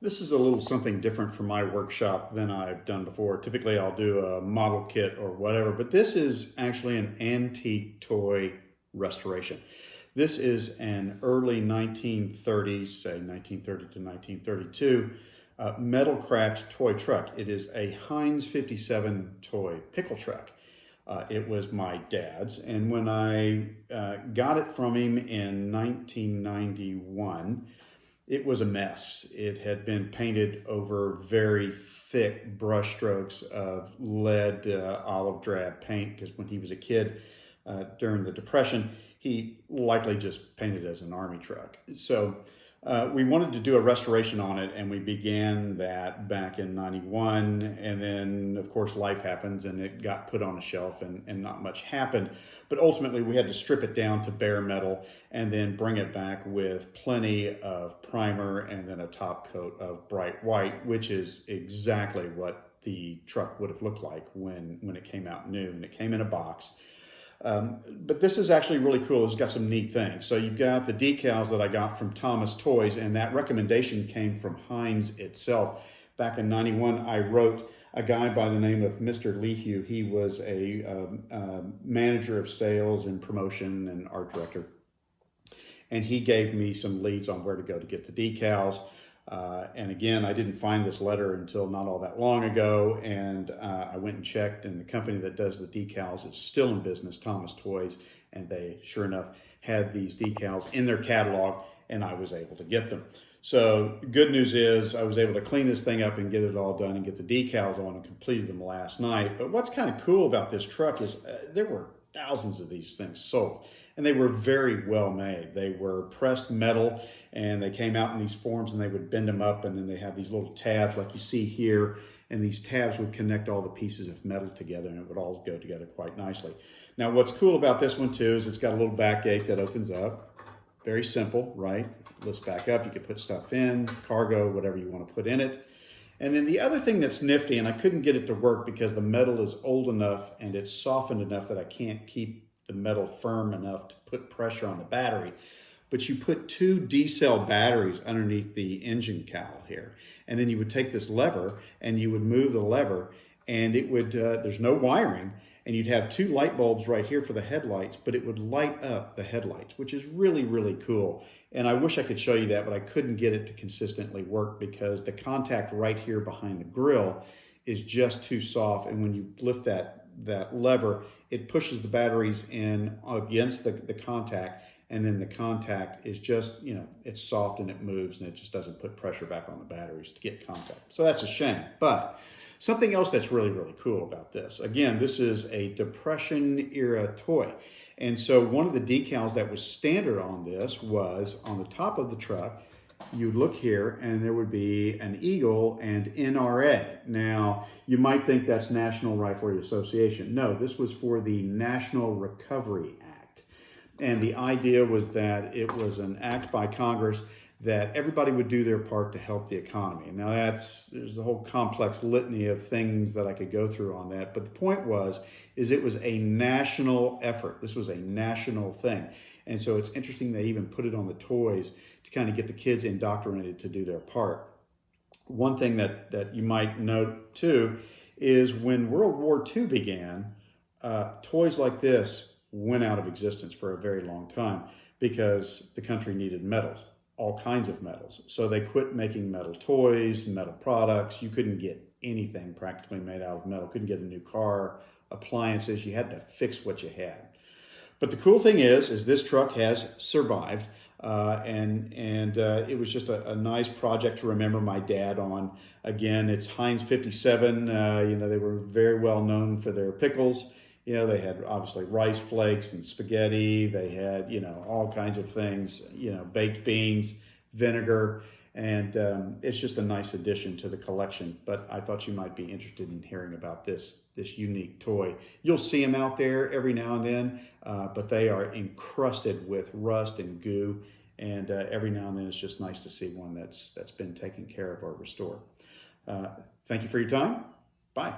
This is a little something different from my workshop than I've done before. Typically I'll do a model kit or whatever, but this is actually an antique toy restoration. This is an early 1930s, say 1930 to 1932, Metalcraft toy truck. It is a Heinz 57 toy pickle truck. It was my dad's, and when I got it from him in 1991, it was a mess. It had been painted over very thick brush strokes of lead olive drab paint, because when he was a kid during the Depression, he likely just painted as an army truck. So we wanted to do a restoration on it, and we began that back in 91, and then of course life happens and it got put on a shelf, and not much happened. But ultimately we had to strip it down to bare metal and then bring it back with plenty of primer and then a top coat of bright white, which is exactly what the truck would have looked like when it came out new, and it came in a box. But this is actually really cool. It's got some neat things. So you've got the decals that I got from Thomas Toys, and that recommendation came from Heinz itself. Back in 91, I wrote a guy by the name of Mr. Lehue. He was a manager of sales and promotion and art director. And he gave me some leads on where to go to get the decals. And again, I didn't find this letter until not all that long ago, and I went and checked, and the company that does the decals is still in business, Thomas Toys, and they, sure enough, had these decals in their catalog, and I was able to get them. So good news is I was able to clean this thing up and get it all done and get the decals on, and completed them last night. But what's kind of cool about this truck is there were thousands of these things sold, and they were very well made. They were pressed metal, and they came out in these forms, and they would bend them up, and then they have these little tabs like you see here, and these tabs would connect all the pieces of metal together, and it would all go together quite nicely. Now what's cool about this one too is it's got a little back gate that opens up. Very simple, right? Lifts back up, you can put stuff in, cargo, whatever you want to put in it. And then the other thing that's nifty, and I couldn't get it to work because the metal is old enough and it's softened enough that I can't keep the metal firm enough to put pressure on the battery, but you put two D-cell batteries underneath the engine cowl here. And then you would take this lever and you would move the lever, and it would, there's no wiring, and you'd have two light bulbs right here for the headlights, but it would light up the headlights, which is really, really cool. And I wish I could show you that, but I couldn't get it to consistently work because the contact right here behind the grill is just too soft. And when you lift that lever, it pushes the batteries in against the contact, and then the contact is just, you know, it's soft and it moves, and it just doesn't put pressure back on the batteries to get contact. So that's a shame. But something else that's really, really cool about this, again, this is a Depression era toy. And so one of the decals that was standard on this was on the top of the truck, you look here and there would be an eagle and NRA. Now, you might think that's National Riflery Association. No, this was for the National Recovery Act. And the idea was that it was an act by Congress that everybody would do their part to help the economy. Now there's a whole complex litany of things that I could go through on that, but the point is it was a national effort. This was a national thing. And so it's interesting they even put it on the toys to kind of get the kids indoctrinated to do their part. One thing that you might note too is when World War II began, toys like this went out of existence for a very long time because the country needed metals. All kinds of metals. So they quit making metal toys, metal products. You couldn't get anything practically made out of metal. Couldn't get a new car, appliances. You had to fix what you had. But the cool thing is this truck has survived. And it was just a nice project to remember my dad on. Again, it's Heinz 57. You know, they were very well known for their pickles. You know, they had obviously rice flakes and spaghetti. They had, you know, all kinds of things, you know, baked beans, vinegar, and it's just a nice addition to the collection. But I thought you might be interested in hearing about this unique toy. You'll see them out there every now and then, but they are encrusted with rust and goo. And every now and then it's just nice to see one that's been taken care of or restored. Thank you for your time. Bye.